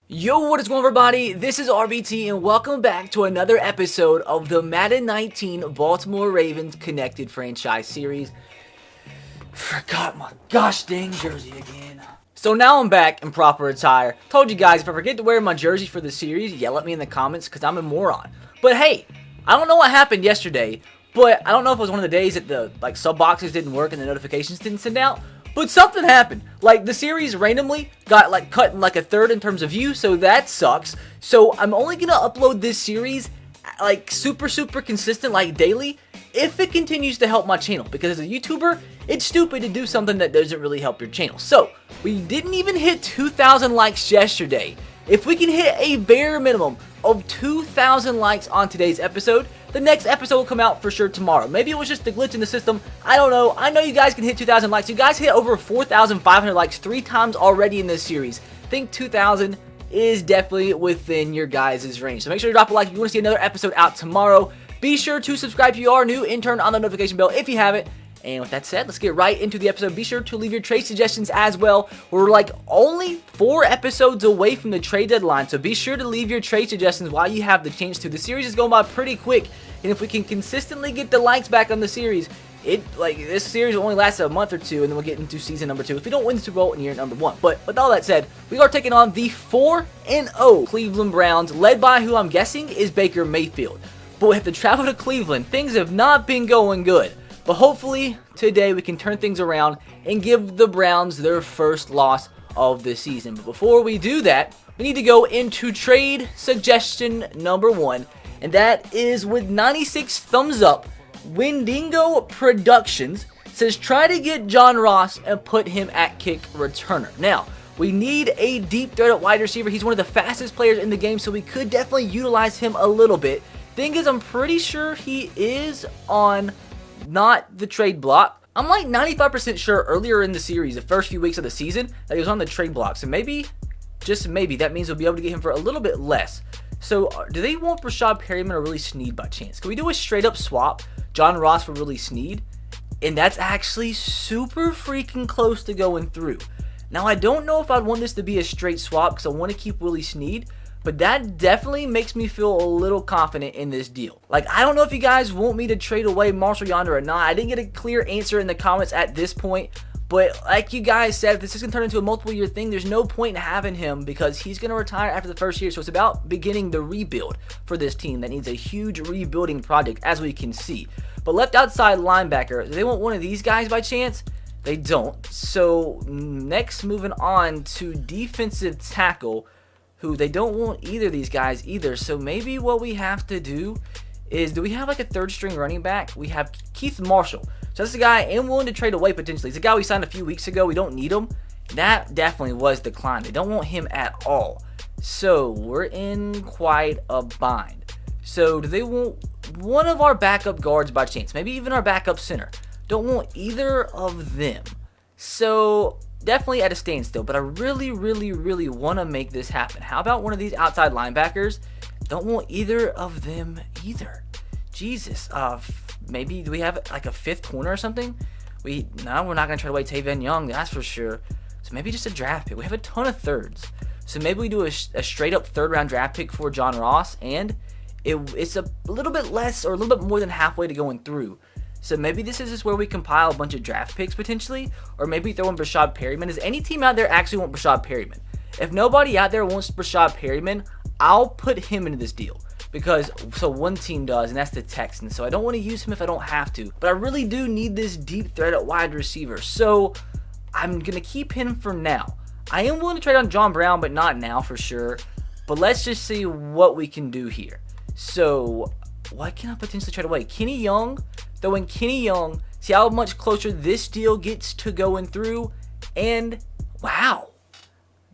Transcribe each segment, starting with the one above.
Yo, what is going on, everybody? This is RBT and welcome back to another episode of the Madden 19 Baltimore Ravens Connected Franchise Series. Forgot my gosh dang jersey again. So now I'm back in proper attire. Told you guys, if I forget to wear my jersey for the series, yell at me in the comments because I'm a moron. But hey, I don't know what happened yesterday, but I don't know if it was one of the days that the sub boxes didn't work and the notifications didn't send out. But something happened. The series randomly got cut in a third in terms of view, so that sucks. So I'm only gonna upload this series super consistent, daily, if it continues to help my channel. Because as a YouTuber, it's stupid to do something that doesn't really help your channel. So we didn't even hit 2,000 likes yesterday. If we can hit a bare minimum of 2,000 likes on today's episode, the next episode will come out for sure tomorrow. Maybe it was just a glitch in the system. I don't know. I know you guys can hit 2,000 likes. You guys hit over 4,500 likes 3 times already in this series. I think 2,000 is definitely within your guys' range. So make sure to drop a like if you want to see another episode out tomorrow. Be sure to subscribe if you are new and turn on the notification bell if you haven't. And with that said, let's get right into the episode. Be sure to leave your trade suggestions as well. We're only 4 episodes away from the trade deadline, so be sure to leave your trade suggestions while you have the chance to. The series is going by pretty quick, and if we can consistently get the likes back on the series, this series will only last a month or 2, and then we'll get into season number 2 if we don't win the Super Bowl in year number 1. But with all that said, we are taking on the 4-0 Cleveland Browns, led by who I'm guessing is Baker Mayfield. But we have to travel to Cleveland. Things have not been going good. But hopefully, today we can turn things around and give the Browns their first loss of the season. But before we do that, we need to go into trade suggestion number 1. And that is with 96 thumbs up, Wendigo Productions says try to get John Ross and put him at kick returner. Now, we need a deep threat at wide receiver. He's one of the fastest players in the game, so we could definitely utilize him a little bit. Thing is, I'm pretty sure he is on not the trade block. I'm 95% sure earlier in the series, the first few weeks of the season, that he was on the trade block. So maybe, just maybe, that means we'll be able to get him for a little bit less. So do they want Rashad Perryman or Willie Snead by chance? Can we do a straight up swap? John Ross for Willie Snead? And that's actually super freaking close to going through. Now I don't know if I'd want this to be a straight swap because I want to keep Willie Snead. But that definitely makes me feel a little confident in this deal. I don't know if you guys want me to trade away Marshall Yonder or not. I didn't get a clear answer in the comments at this point. But like you guys said, if this is going to turn into a multiple year thing, there's no point in having him because he's going to retire after the first year. So it's about beginning the rebuild for this team that needs a huge rebuilding project, as we can see. But left outside linebacker, do they want one of these guys by chance? They don't. So next, moving on to defensive tackle, who they don't want either of these guys either. So maybe what we have to do is, do we have a third string running back? We have Keith Marshall. So that's the guy I am willing to trade away potentially. He's a guy we signed a few weeks ago. We don't need him. That definitely was declined. They don't want him at all. So we're in quite a bind. So do they want one of our backup guards by chance? Maybe even our backup center. Don't want either of them. So definitely at a standstill, but I really want to make this happen. How about one of these outside linebackers? Don't want either of them either. Jesus. Maybe do we have a fifth corner or something? No, we're not going to try to wait Taven Young, that's for sure. So maybe just a draft pick. We have a ton of thirds. So maybe we do a straight up third round draft pick for John Ross, and it's a little bit less or a little bit more than halfway to going through. So maybe this is just where we compile a bunch of draft picks potentially, or maybe throw in Rashad Perryman. Does any team out there actually want Rashad Perryman? If nobody out there wants Rashad Perryman, I'll put him into this deal. Because, so one team does, and that's the Texans. So I don't want to use him if I don't have to. But I really do need this deep threat at wide receiver. So I'm going to keep him for now. I am willing to trade on John Brown, but not now for sure. But let's just see what we can do here. So what can I potentially trade away? Kenny Young. Throw in Kenny Young. See how much closer this deal gets to going through. And wow,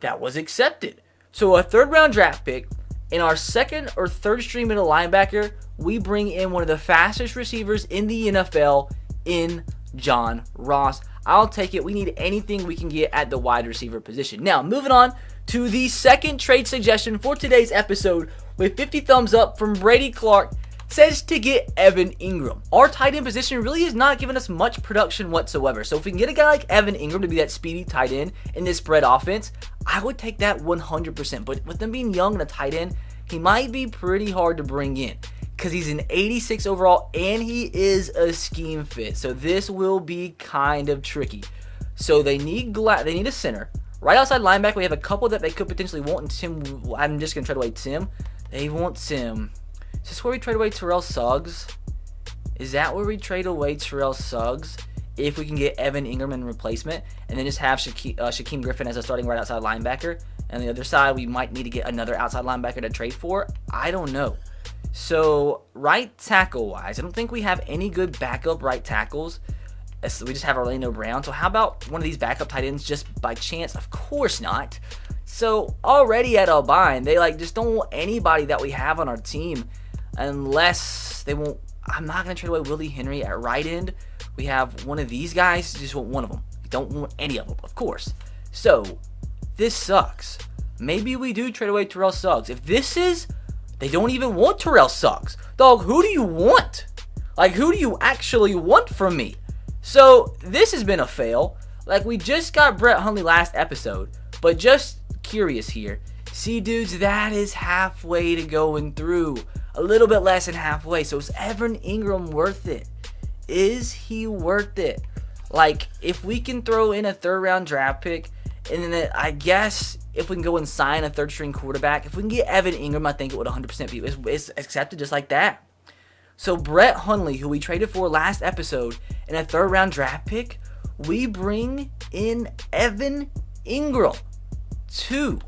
that was accepted. So a third round draft pick. In our second or third string middle linebacker, we bring in one of the fastest receivers in the NFL in John Ross. I'll take it. We need anything we can get at the wide receiver position. Now, moving on to the second trade suggestion for today's episode with 50 thumbs up from Brady Clark. says to get Evan Engram. Our tight end position really is not giving us much production whatsoever. So if we can get a guy like Evan Engram to be that speedy tight end in this spread offense, I would take that 100%. But with them being young and a tight end, he might be pretty hard to bring in because he's an 86 overall and he is a scheme fit. So this will be kind of tricky. So they need a center. Right outside linebacker, we have a couple that they could potentially want. And Tim, I'm just going to trade away Tim. They want Tim. Is this where we trade away Terrell Suggs? Is that where we trade away Terrell Suggs? If we can get Evan Engram in replacement, and then just have Shaquem Griffin as a starting right outside linebacker. And the other side, we might need to get another outside linebacker to trade for. I don't know. So, right tackle-wise, I don't think we have any good backup right tackles. So we just have Orlando Brown. So how about one of these backup tight ends just by chance? Of course not. So already at a bind, they just don't want anybody that we have on our team unless they won't. I'm not going to trade away Willie Henry at right end. We have one of these guys. You just want one of them. You don't want any of them, of course. So this sucks. Maybe we do trade away Terrell Suggs. If this is, they don't even want Terrell Suggs. Dog, who do you want? Who do you actually want from me? So this has been a fail. We just got Brett Hundley last episode, but just curious here. See, dudes, that is halfway to going through. A little bit less than halfway. So is Evan Engram worth it? Is he worth it? If we can throw in a third-round draft pick, and then I guess if we can go and sign a third-string quarterback, if we can get Evan Engram, I think it would 100% be it's accepted just like that. So Brett Hundley, who we traded for last episode, in a third-round draft pick, we bring in Evan Engram to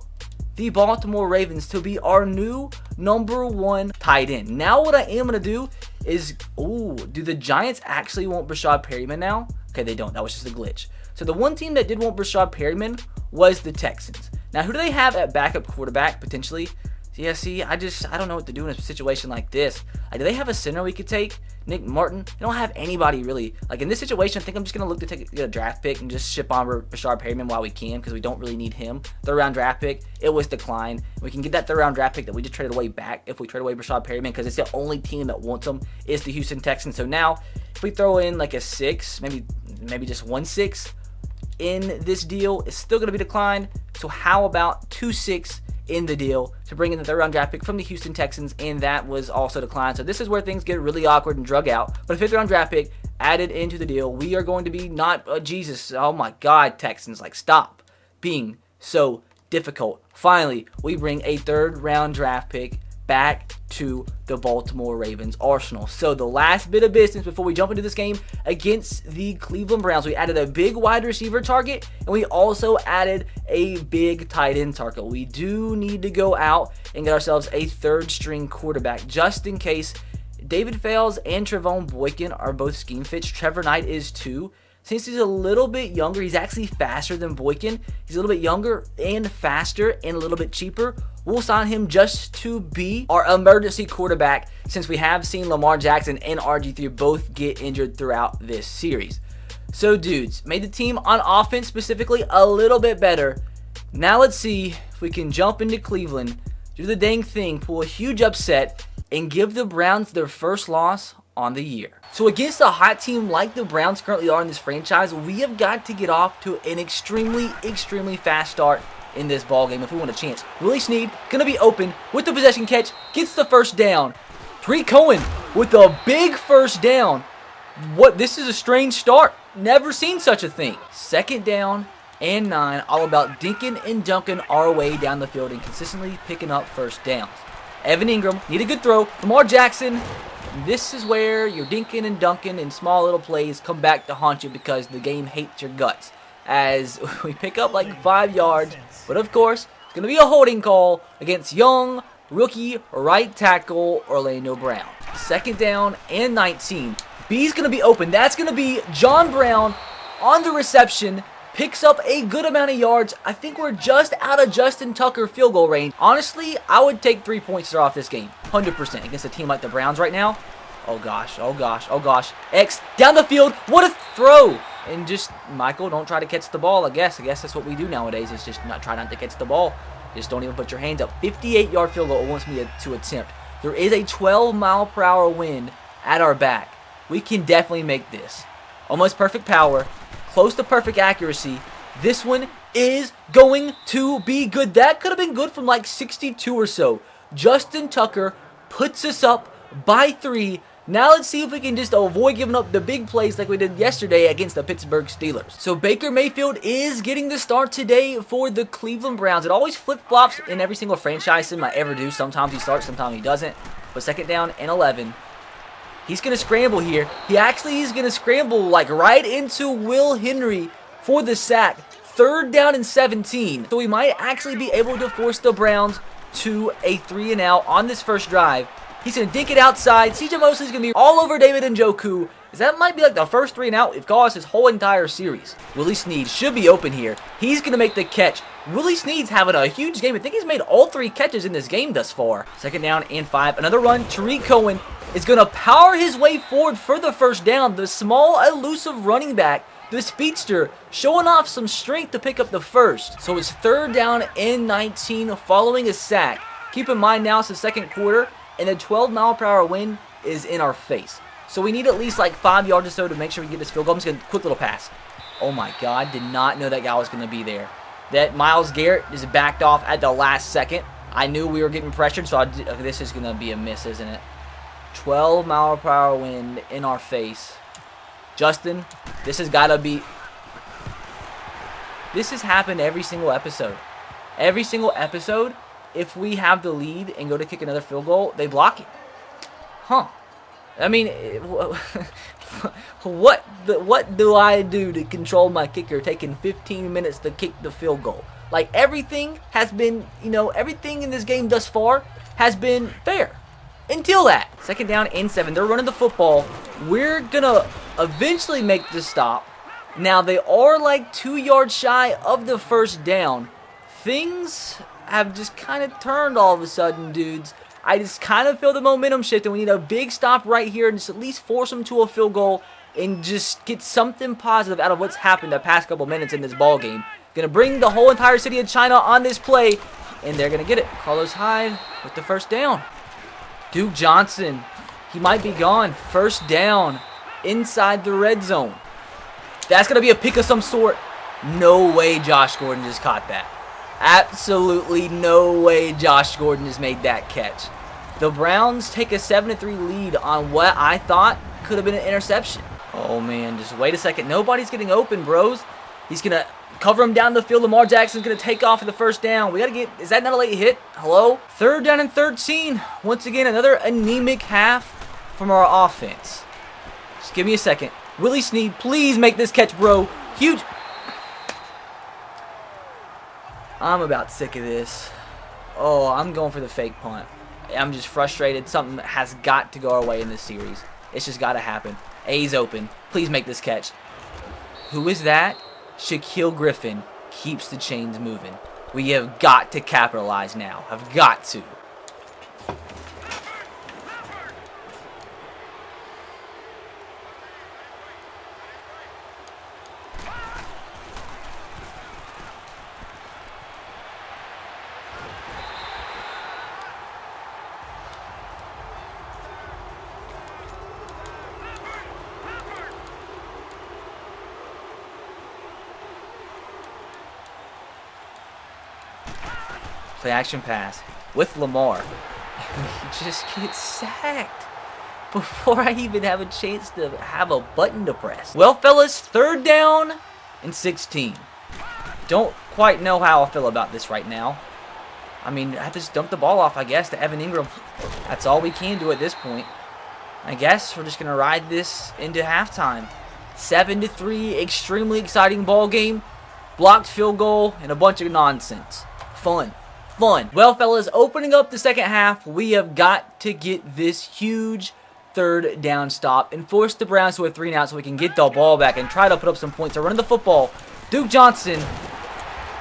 the Baltimore Ravens to be our new #1 tight end. Now what I am going to do is, do the Giants actually want Brashad Perryman now? Okay, they don't. That was just a glitch. So the one team that did want Brashad Perryman was the Texans. Now who do they have at backup quarterback potentially? Yeah, see, I don't know what to do in a situation like this. Do they have a center we could take? Nick Martin? They don't have anybody really. In this situation, I think I'm just going to look to get a draft pick and just ship on Brashad Perryman while we can because we don't really need him. Third-round draft pick, it was declined. We can get that third-round draft pick that we just traded away back if we trade away Brashad Perryman because it's the only team that wants him is the Houston Texans. So now, if we throw in a 6, maybe just 1-6 in this deal, it's still going to be declined. So how about 2-6 in the deal to bring in the third-round draft pick from the Houston Texans, and that was also declined. So this is where things get really awkward and drug out. But a fifth-round draft pick added into the deal. We are going to be not Jesus. Oh my God, Texans! Stop being so difficult. Finally, we bring a third-round draft pick back to the Baltimore Ravens arsenal. So the last bit of business before we jump into this game against the Cleveland Browns, we added a big wide receiver target, and we also added a big tight end target. We do need to go out and get ourselves a third-string quarterback just in case. David Fales and Trevone Boykin are both scheme fits. Trevor Knight is too. Since he's a little bit younger, he's actually faster than Boykin. He's a little bit younger and faster and a little bit cheaper. We'll sign him just to be our emergency quarterback since we have seen Lamar Jackson and RG3 both get injured throughout this series. So, dudes, made the team on offense specifically a little bit better. Now let's see if we can jump into Cleveland, do the dang thing, pull a huge upset, and give the Browns their first loss on the year. So against a hot team like the Browns currently are in this franchise, we have got to get off to an extremely fast start in this ball game if we want a chance. Willie Snead gonna be open with the possession catch, gets the first down. Tariq Cohen with a big first down. This is a strange start. Never seen such a thing. Second down and 9, all about dinking and dunking our way down the field and consistently picking up first downs. Evan Engram need a good throw. Lamar Jackson. This is where your dinking and dunking and small little plays come back to haunt you because the game hates your guts. As we pick up 5 yards, but of course, it's going to be a holding call against young rookie right tackle Orlando Brown. Second down and 19. B's going to be open. That's going to be John Brown on the reception. Picks up a good amount of yards. I think we're just out of Justin Tucker field goal range. Honestly, I would take 3 points to start off this game. 100% against a team like the Browns right now. Oh gosh, oh gosh, oh gosh. X down the field. What a throw. And just, Michael, don't try to catch the ball, I guess. That's what we do nowadays, is just try not to catch the ball. Just don't even put your hands up. 58-yard field goal wants me to attempt There is a 12-mile-per-hour wind at our back. We can definitely make this. Almost perfect power, close to perfect accuracy. This one is going to be good. That could have been good from like 62 or so. Justin Tucker puts us up by 3. Now let's see if we can just avoid giving up the big plays like we did yesterday against the Pittsburgh Steelers. So Baker Mayfield is getting the start today for the Cleveland Browns. It always flip-flops in every single franchise sim I ever do. Sometimes he starts, sometimes he doesn't. But second down and 11. He's going to scramble here. He actually is going to scramble like right into Will Henry for the sack. Third down and 17. So we might actually be able to force the Browns to a 3-and-out on this first drive. He's going to dink it outside. CJ Mosley's going to be all over David Njoku. That might be like the first 3-and-out we've got us this whole entire series. Willie Snead should be open here. He's going to make the catch. Willie Snead's having a huge game. I think he's made all 3 catches in this game thus far. Second down and 5. Another run. Tariq Cohen is going to power his way forward for the first down. The small, elusive running back, the speedster, showing off some strength to pick up the first. So it's third down and 19 following a sack. Keep in mind now it's the second quarter, and a 12-mile-per-hour wind is in our face. So we need at least like 5 yards or so to make sure we get this field goal. I'm just going to quick little pass. Oh my God, did not know that guy was going to be there. That Myles Garrett is backed off at the last second. I knew we were getting pressured, so this is going to be a miss, isn't it? 12-mile-per-hour wind in our face. Justin, this has got to be... This has happened every single episode. Every single episode, if we have the lead and go to kick another field goal, they block it. Huh. I mean, what do I do to control my kicker taking 15 minutes to kick the field goal? Like, everything has been, everything in this game thus far has been fair. Until that. Second down and 7. They're running the football. We're going to eventually make the stop. Now, they are like 2 yards shy of the first down. Things have just kind of turned all of a sudden, dudes. I just kind of feel the momentum shift, and we need a big stop right here and just at least force them to a field goal and just get something positive out of what's happened the past couple minutes in this ball game. Going to bring the whole entire city of China on this play, and they're going to get it. Carlos Hyde with the first down. Duke Johnson, he might be gone. First down inside the red zone. That's going to be a pick of some sort. No way Josh Gordon just caught that. Absolutely no way Josh Gordon just made that catch. The Browns take a 7-3 lead on what I thought could have been an interception. Oh, man, just wait a second. Nobody's getting open, bros. He's going to cover him down the field. Lamar Jackson's going to take off for the first down. We got to get... Is that not a late hit? Hello? Third down and 13. Once again, another anemic half from our offense. Just give me a second. Willie Snead, please make this catch, bro. Huge... I'm about sick of this. Oh, I'm going for the fake punt. I'm just frustrated. Something has got to go our way in this series. It's just got to happen. A's open. Please make this catch. Who is that? Shaquille Griffin keeps the chains moving. We have got to capitalize now. Have got to. Play action pass with Lamar. He just gets sacked before I even have a chance to have a button to press. Well, fellas, third down and 16. Don't quite know how I feel about this right now. I mean, I have to just dump the ball off, I guess, to Evan Engram. That's all we can do at this point. I guess we're just going to ride this into halftime. 7-3, extremely exciting ball game. Blocked field goal and a bunch of nonsense. Fun. Well, fellas, opening up the second half, we have got to get this huge third down stop and force the Browns to a 3-and-out so we can get the ball back and try to put up some points. They're running the football. Duke Johnson,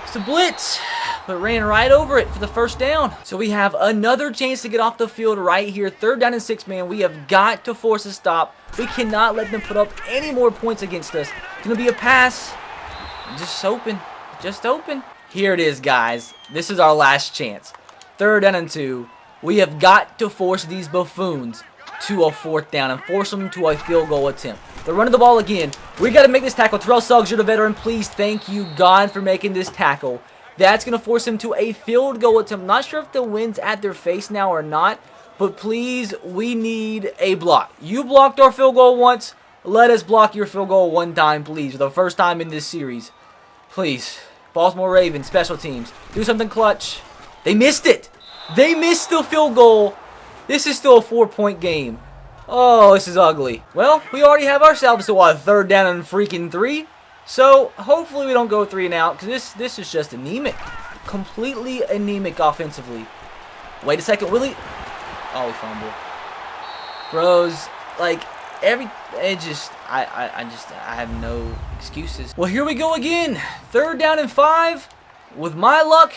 it's a blitz, but ran right over it for the first down. So we have another chance to get off the field right here. Third down and 6, man. We have got to force a stop. We cannot let them put up any more points against us. It's going to be a pass. Just open. Here it is, guys. This is our last chance. Third down and 2. We have got to force these buffoons to a 4th down and force them to a field goal attempt. They're running the ball again. We got to make this tackle. Terrell Suggs, you're the veteran. Please, thank you, God, for making this tackle. That's going to force him to a field goal attempt. Not sure if the wind's at their face now or not, but please, we need a block. You blocked our field goal once. Let us block your field goal one time, please, for the first time in this series. Please. Baltimore Ravens, special teams. Do something clutch. They missed it. They missed the field goal. This is still a 4-point game. Oh, this is ugly. Well, we already have ourselves a 3rd down and freaking 3. So, hopefully we don't go 3 and out, because this is just anemic. Completely anemic offensively. Wait a second, Willie. Oh, we fumbled. Bros, like, I have no excuses. Well, here we go again. 3rd down and 5. With my luck,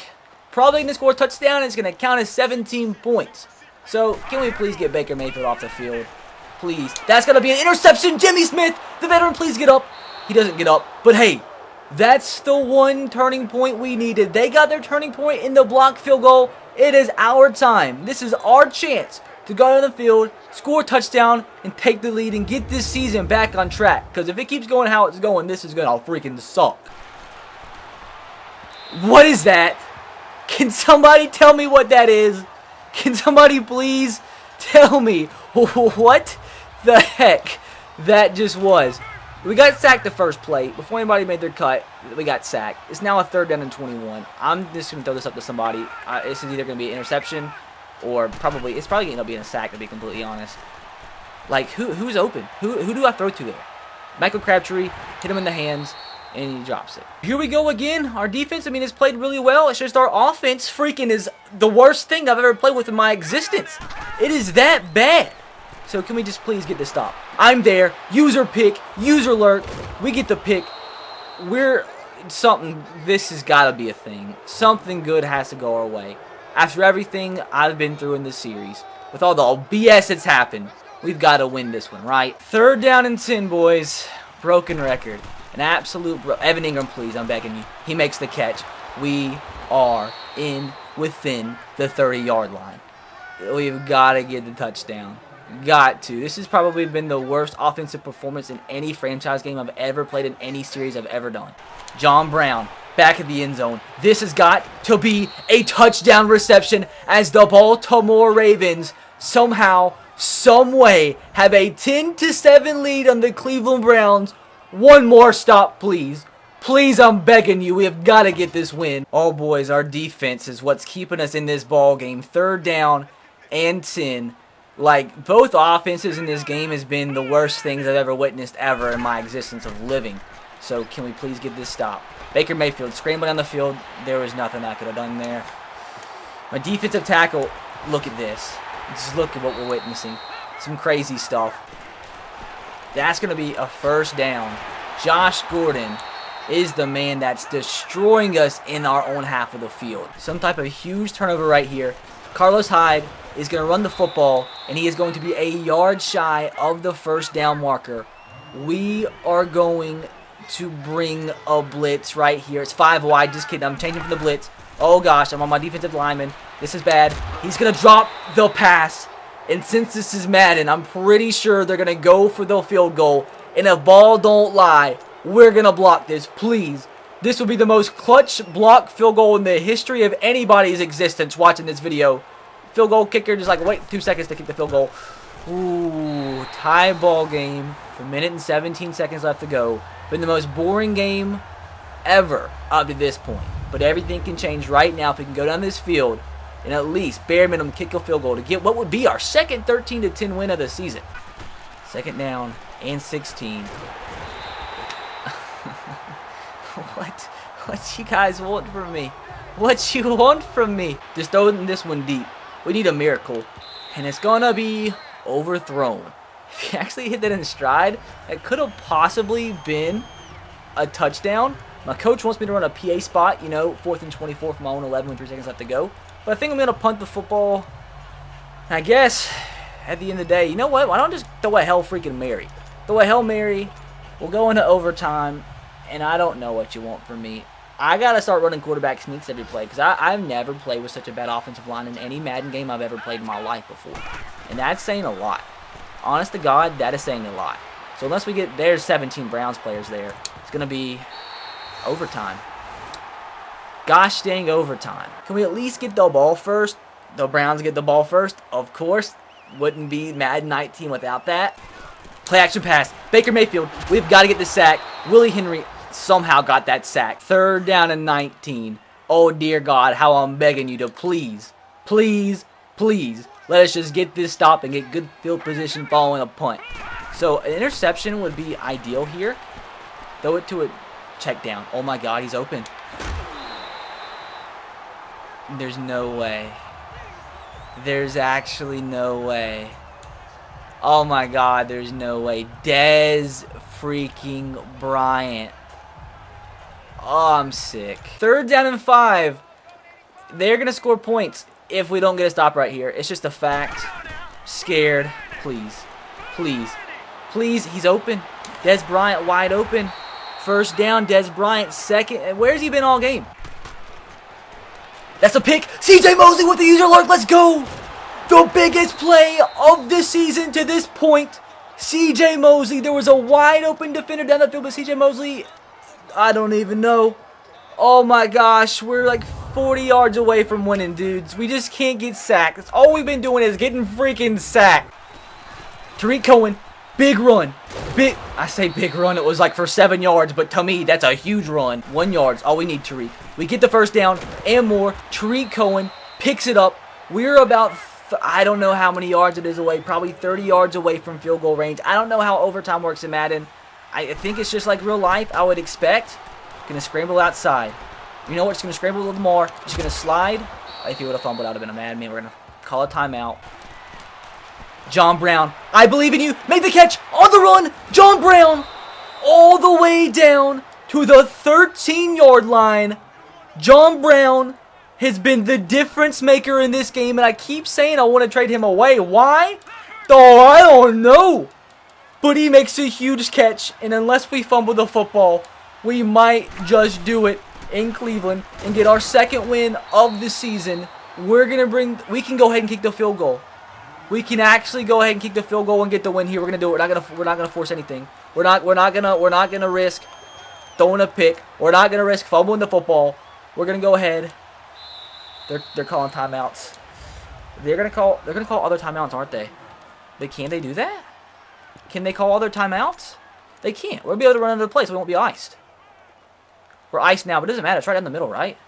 probably going to score a touchdown. It's going to count as 17 points. So, can we please get Baker Mayfield off the field? Please. That's going to be an interception. Jimmy Smith, the veteran, please get up. He doesn't get up. But hey, that's the one turning point we needed. They got their turning point in the blocked field goal. It is our time. This is our chance to go on the field, score a touchdown, and take the lead and get this season back on track. Because if it keeps going how it's going, this is going to freaking suck. What is that? Can somebody tell me what that is? Can somebody please tell me what the heck that just was? We got sacked the first play. Before anybody made their cut, we got sacked. It's now a 3rd down and 21. I'm just going to throw this up to somebody. This is either going to be an interception or it's probably going to end up being a sack, to be completely honest. Like, who's open? Who do I throw to there? Michael Crabtree, hit him in the hands, and he drops it. Here we go again. Our defense, has played really well. It's just our offense freaking is the worst thing I've ever played with in my existence. It is that bad. So can we just please get this stop? I'm there. User pick. User alert. We get the pick. This has got to be a thing. Something good has to go our way. After everything I've been through in this series, with all the BS that's happened, we've got to win this one, right? 3rd down and 10, boys. Broken record. An absolute Evan Engram, please, I'm begging you. He makes the catch. We are within the 30-yard line. We've got to get the touchdown. Got to. This has probably been the worst offensive performance in any franchise game I've ever played in any series I've ever done. John Brown, back at the end zone. This has got to be a touchdown reception as the Baltimore Ravens somehow, someway have a 10-7 lead on the Cleveland Browns. One more stop, please. Please, I'm begging you. We have got to get this win. Oh, boys, our defense is what's keeping us in this ball game. 3rd down and 10. Like, both offenses in this game has been the worst things I've ever witnessed ever in my existence of living. So, can we please get this stop? Baker Mayfield scrambling on the field. There was nothing I could have done there. My defensive tackle, look at this. Just look at what we're witnessing. Some crazy stuff. That's going to be a 1st down. Josh Gordon is the man that's destroying us in our own half of the field. Some type of huge turnover right here. Carlos Hyde is going to run the football, and he is going to be a yard shy of the 1st down marker. We are going to bring a blitz right here. It's 5 wide. Just kidding. I'm changing for the blitz. Oh, gosh. I'm on my defensive lineman. This is bad. He's going to drop the pass. And since this is Madden, I'm pretty sure they're going to go for the field goal. And if ball don't lie, we're going to block this. Please. This will be the most clutch block field goal in the history of anybody's existence watching this video. Field goal kicker just like, wait 2 seconds to kick the field goal. Ooh, tie ball game. A minute and 17 seconds left to go. Been the most boring game ever up to this point. But everything can change right now if we can go down this field and at least bare minimum kick a field goal to get what would be our second 13-10 win of the season. 2nd down and 16. What you guys want from me? What you want from me? Just throwing this one deep. We need a miracle. And it's gonna be overthrown. If he actually hit that in stride, that could have possibly been a touchdown. My coach wants me to run a PA spot, 4th and 24 from my own 11 with 3 seconds left to go. But I think I'm going to punt the football. I guess, at the end of the day, you know what? Why don't I just throw a Hail freaking Mary? Throw a Hail Mary. We'll go into overtime. And I don't know what you want from me. I got to start running quarterback sneaks every play because I've never played with such a bad offensive line in any Madden game I've ever played in my life before. And that's saying a lot. Honest to God, that is saying a lot. So unless we get, there's 17 Browns players there. It's going to be overtime. Gosh dang overtime. Can we at least get the ball first? The Browns get the ball first, of course. Wouldn't be Madden 19 without that. Play action pass. Baker Mayfield. We've got to get the sack. Willie Henry somehow got that sack. 3rd down and 19. Oh dear God, how I'm begging you to please, please, please let us just get this stop and get good field position following a punt. So an interception would be ideal here. Throw it to a check down. Oh my God, he's open. There's no way. There's actually no way. Oh my God, there's no way. Dez freaking Bryant. Oh, I'm sick. 3rd down and 5. They're going to score points if we don't get a stop right here. It's just a fact. Scared. Please. Please. Please. He's open. Dez Bryant wide open. 1st down. Dez Bryant 2nd. Where's he been all game? That's a pick. CJ Mosley with the user alert. Let's go. The biggest play of the season to this point. CJ Mosley. There was a wide open defender down the field, but CJ Mosley, I don't even know. Oh my gosh. We're like 40 yards away from winning, dudes. We just can't get sacked. That's all we've been doing is getting freaking sacked. Tariq Cohen. Big run. I say big run. It was like for 7 yards, but to me, that's a huge run. 1 yard. All we need, Tariq. We get the 1st down and more. Tariq Cohen picks it up. We're about, I don't know how many yards it is away. Probably 30 yards away from field goal range. I don't know how overtime works in Madden. I think it's just like real life, I would expect. Going to scramble outside. You know what? Just going to scramble a little more. Just going to slide. If he would have fumbled, I would have been a madman. We're going to call a timeout. John Brown, I believe in you. Make the catch on the run. John Brown all the way down to the 13-yard line. John Brown has been the difference maker in this game, and I keep saying I want to trade him away. Why? Oh, I don't know. But he makes a huge catch, and unless we fumble the football, we might just do it in Cleveland and get our 2nd win of the season. We can go ahead and kick the field goal. We can actually go ahead and kick the field goal and get the win here. We're gonna do it. We're not gonna force anything. We're not gonna risk throwing a pick. We're not gonna risk fumbling the football. We're gonna go ahead. They're calling timeouts. They're gonna call other timeouts, aren't they? Can they do that? Can they call other timeouts? They can't. We'll be able to run into the place. We won't be iced. We're iced now, but it doesn't matter. It's right down the middle, right?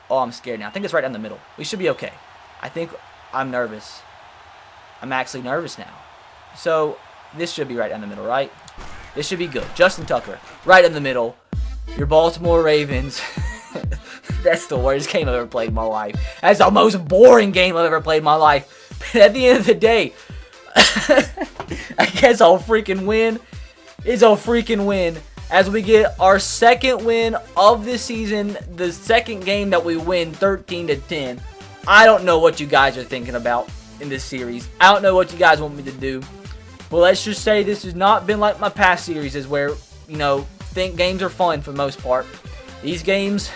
Oh, I'm scared now. I think it's right down the middle. We should be okay. I think I'm nervous. I'm actually nervous now. So, this should be right down the middle, right? This should be good. Justin Tucker, right in the middle. Your Baltimore Ravens. That's the worst game I've ever played in my life. That's the most boring game I've ever played in my life. But at the end of the day, I guess I'll freaking win. It's a freaking win. As we get our 2nd win of the season, the 2nd game that we win 13-10. I don't know what you guys are thinking about in this series. I don't know what you guys want me to do. But let's just say this has not been like my past series where, think games are fun for the most part. These games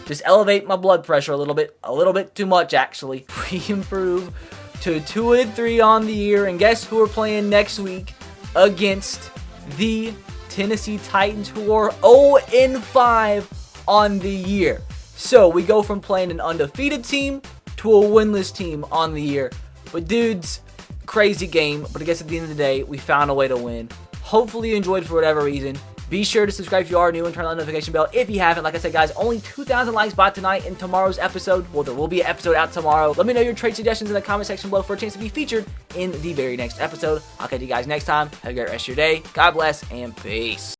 just elevate my blood pressure a little bit too much actually. We improve to 2-3 on the year, and guess who we're playing next week against the Tennessee Titans, who are 0-5 on the year. So we go from playing an undefeated team to a winless team on the year. But dudes, crazy game, but I guess at the end of the day, we found a way to win. Hopefully you enjoyed for whatever reason. Be sure to subscribe if you are new and turn on the notification bell if you haven't. Like I said, guys, only 2,000 likes by tonight in tomorrow's episode. Well, there will be an episode out tomorrow. Let me know your trade suggestions in the comment section below for a chance to be featured in the very next episode. I'll catch you guys next time. Have a great rest of your day. God bless and peace.